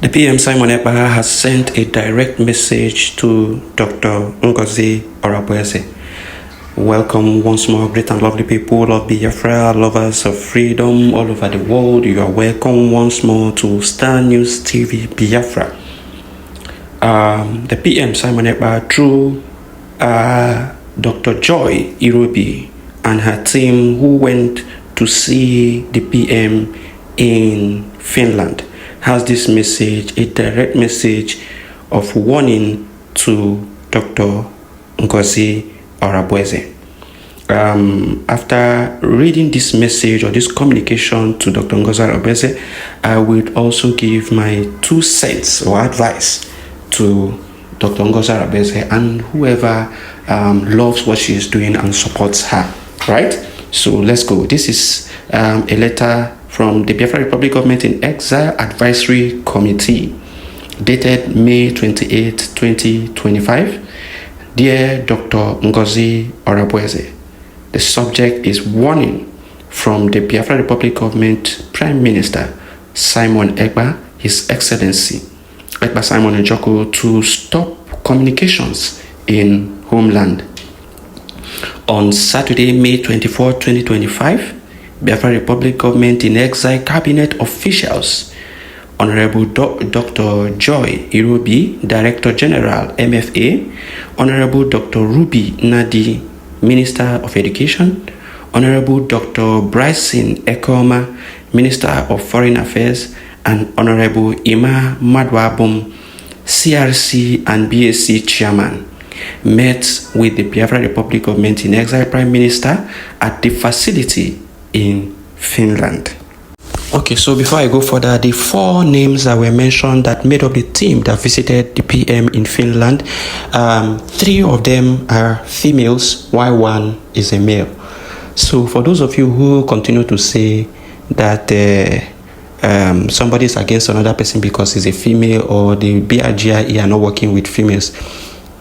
The PM Simon Ekpa has sent a direct message to Dr. Ngozi Orabueze. Welcome once more, great and lovely people of Biafra, lovers of freedom all over the world. You are welcome once more to Star News TV Biafra. The PM Simon Ekpa, through Dr. Joy Irobi and her team, who went to see the PM in Finland, has this message, a direct message of warning to Dr. Ngozi Orabueze. After reading this message or this communication to Dr. Ngozi Orabueze, I will also give my 2 cents or advice to Dr. Ngozi Orabueze and whoever loves what she is doing and supports her. Right? So let's go. This is a letter from the Biafra Republic Government in Exile Advisory Committee, dated May 28, 2025. Dear Dr. Ngozi Orabueze, the subject is warning from the Biafra Republic Government Prime Minister Simon Ekpa, His Excellency Ekpa Simon Ejoko, to stop communications in Homeland. On Saturday, May 24, 2025, Biafra Republic Government in Exile Cabinet officials, Honorable Dr. Joy Irobi, Director General, MFA, Honorable Dr. Ruby Nadi, Minister of Education, Honorable Dr. Bryson Ekoma, Minister of Foreign Affairs, and Honorable Ima Madwabum, CRC and BSc Chairman, met with the Biafra Republic Government in Exile Prime Minister at the facility in Finland. Okay, so before I go further, the 4 names that were mentioned that made up the team that visited the PM in Finland, 3 of them are females, while 1 is a male. So for those of you who continue to say that somebody is against another person because he's a female, or the BRGIE are not working with females,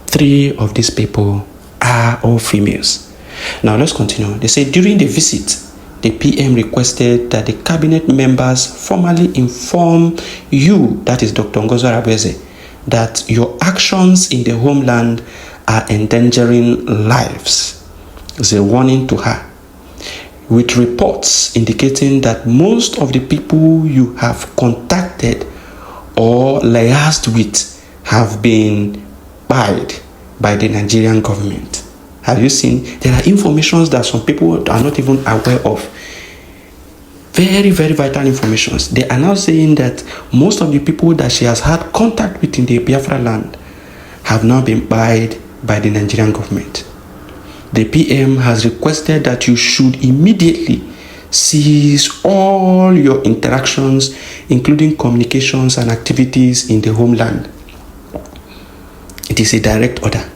3 of these people are all females. Now let's continue. They say during the visit, the PM requested that the cabinet members formally inform you, that is Dr. Ngozi Orabueze, that your actions in the homeland are endangering lives. It's a warning to her, with reports indicating that most of the people you have contacted or liaised with have been buyed by the Nigerian government. Have you seen? There are informations that some people are not even aware of. Very, very vital informations. They are now saying that most of the people that she has had contact with in the Biafra land have now been buyed by the Nigerian government. The PM has requested that you should immediately cease all your interactions, including communications and activities in the homeland. It is a direct order.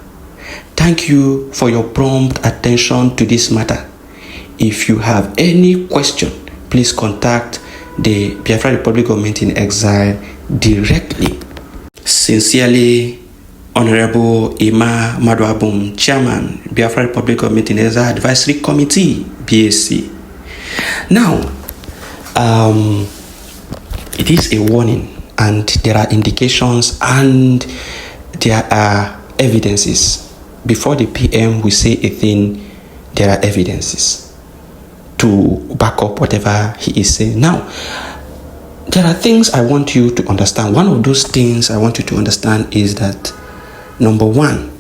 Thank you for your prompt attention to this matter. If you have any question, please contact the Biafra Republic Government in Exile directly. Sincerely, Honorable Ima Madwabum, Chairman, Biafra Republic Government in Exile Advisory Committee, BSc. Now, it is a warning, and there are indications and there are evidences. Before the PM will say a thing, there are evidences to back up whatever he is saying. Now, there are things I want you to understand. One of those things I want you to understand is that, number 1,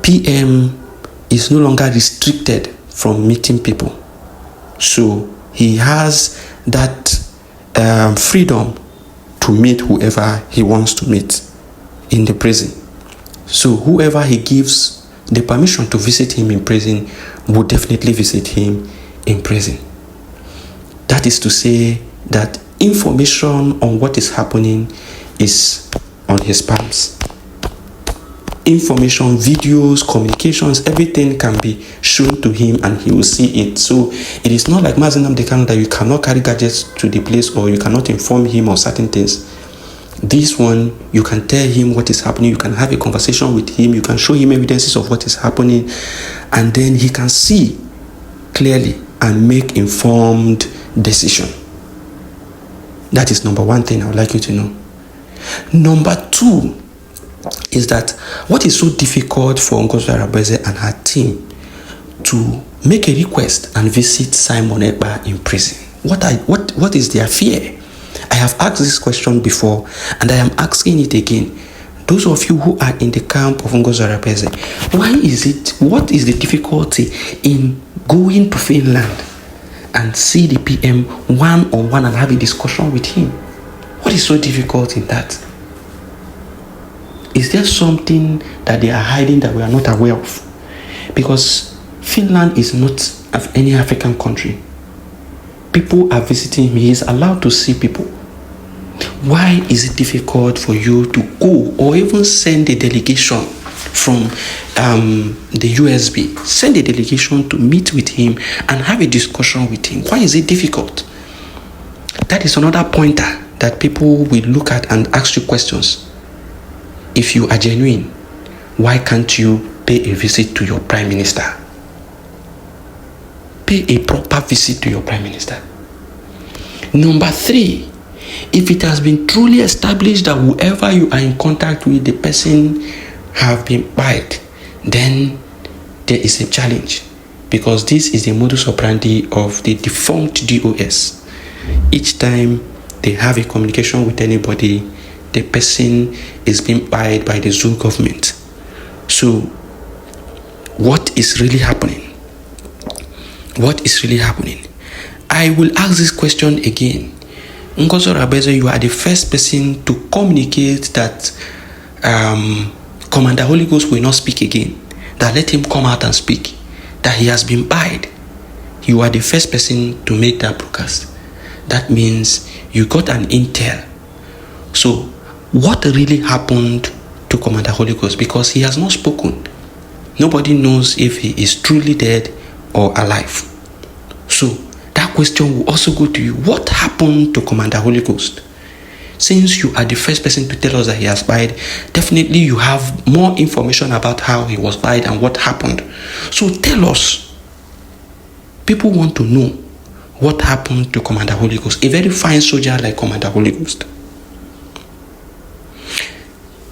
PM is no longer restricted from meeting people. So he has that freedom to meet whoever he wants to meet in the prison. So whoever he gives the permission to visit him in prison will definitely visit him in prison. That is to say that information on what is happening is on his palms. Information, videos, communications, everything can be shown to him and he will see it. So it is not like Mazi Nnamdi Kanu that you cannot carry gadgets to the place or you cannot inform him of certain things. This one, you can tell him what is happening, you can have a conversation with him, you can show him evidences of what is happening, and then he can see clearly and make informed decision. That is number 1 thing I would like you to know. Number two is that what is so difficult for Ngozi Orabueze and her team to make a request and visit Simon Ekpa in prison? What is their fear? I have asked this question before, and I am asking it again. Those of you who are in the camp of Ngozi Orabueze, what is the difficulty in going to Finland and see the PM one-on-one and have a discussion with him? What is so difficult in that? Is there something that they are hiding that we are not aware of? Because Finland is not any African country. People are visiting him. He is allowed to see people. Why is it difficult for you to go or even send a delegation from the USB? Send a delegation to meet with him and have a discussion with him. Why is it difficult? That is another pointer that people will look at and ask you questions. If you are genuine, why can't you pay a visit to your Prime Minister? Pay a proper visit to your Prime Minister. Number three, if it has been truly established that whoever you are in contact with, the person have been fired, then there is a challenge, because this is the modus operandi of the defunct DOS. Each time they have a communication with anybody, the person is being fired by the Zoo government. So what is really happening? What is really happening? I will ask this question again. Ngozi Orabueze, you are the first person to communicate that Commander Holy Ghost will not speak again. That let him come out and speak. That he has been fired. You are the first person to make that broadcast. That means you got an intel. So what really happened to Commander Holy Ghost? Because he has not spoken. Nobody knows if he is truly dead or alive. So that question will also go to you. What happened to Commander Holy Ghost? Since you are the first person to tell us that he has died, definitely you have more information about how he was died and what happened. So tell us. People want to know what happened to Commander Holy Ghost, a very fine soldier like Commander Holy Ghost.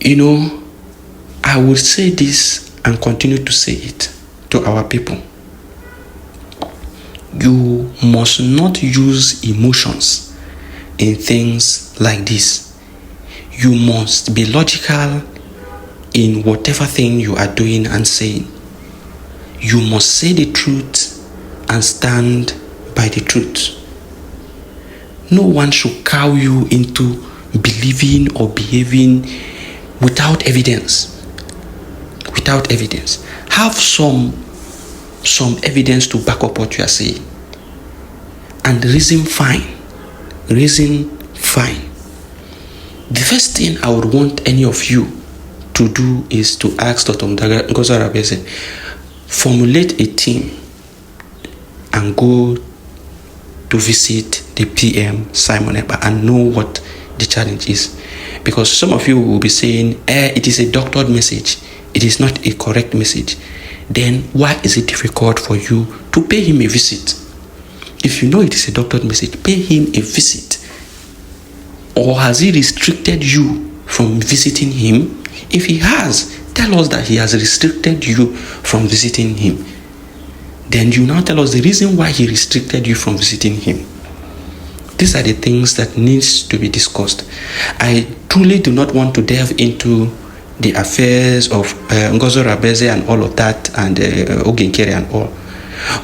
You know, I will say this and continue to say it to our people. You must not use emotions in things like this. You must be logical in whatever thing you are doing and saying. You must say the truth and stand by the truth. No one should cow you into believing or behaving without evidence. Without evidence. Have some evidence to back up what you are saying. And reason fine. Reason fine. The first thing I would want any of you to do is to ask Dr. Ngozi Orabueze, formulate a team and go to visit the PM Simon Ekpa and know what the challenge is. Because some of you will be saying, it is a doctored message. It is not a correct message. Then why is it difficult for you to pay him a visit? If you know it is a doctored message, pay him a visit. Or has he restricted you from visiting him? If he has, tell us that he has restricted you from visiting him. Then you now tell us the reason why he restricted you from visiting him. These are the things that needs to be discussed. I truly do not want to delve into the affairs of Ngozi Orabueze and all of that, and Ogenkere and all.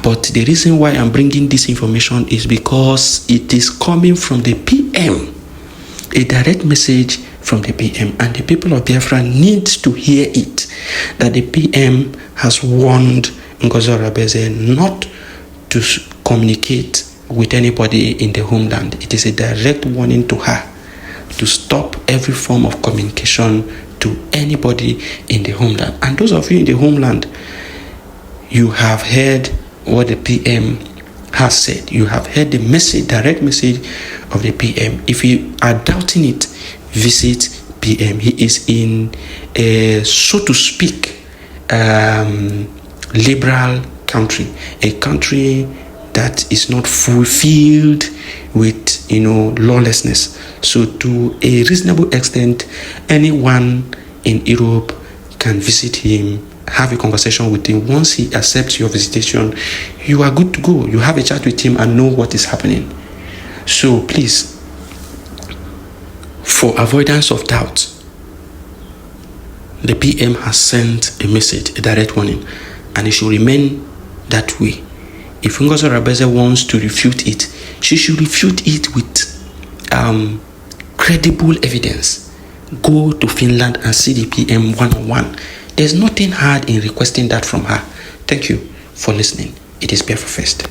But the reason why I'm bringing this information is because it is coming from the PM. A direct message from the PM, and the people of Biafra need to hear it, that the PM has warned Ngozi Orabueze not to communicate with anybody in the homeland. It is a direct warning to her to stop every form of communication to anybody in the homeland. And those of you in the homeland, you have heard what the PM has said. You have heard the message, direct message of the PM. If you are doubting it, visit PM. He is in a, so to speak, liberal country, a country that is not fulfilled with lawlessness. So to a reasonable extent, anyone in Europe can visit him, have a conversation with him. Once he accepts your visitation, you are good to go. You have a chat with him and know what is happening. So please, for avoidance of doubt, the PM has sent a message, a direct warning, and it should remain that way. If Ngozi Orabueze wants to refute it, she should refute it with credible evidence. Go to Finland and see the PM one-on-one. There's nothing hard in requesting that from her. Thank you for listening. It is Pierre First.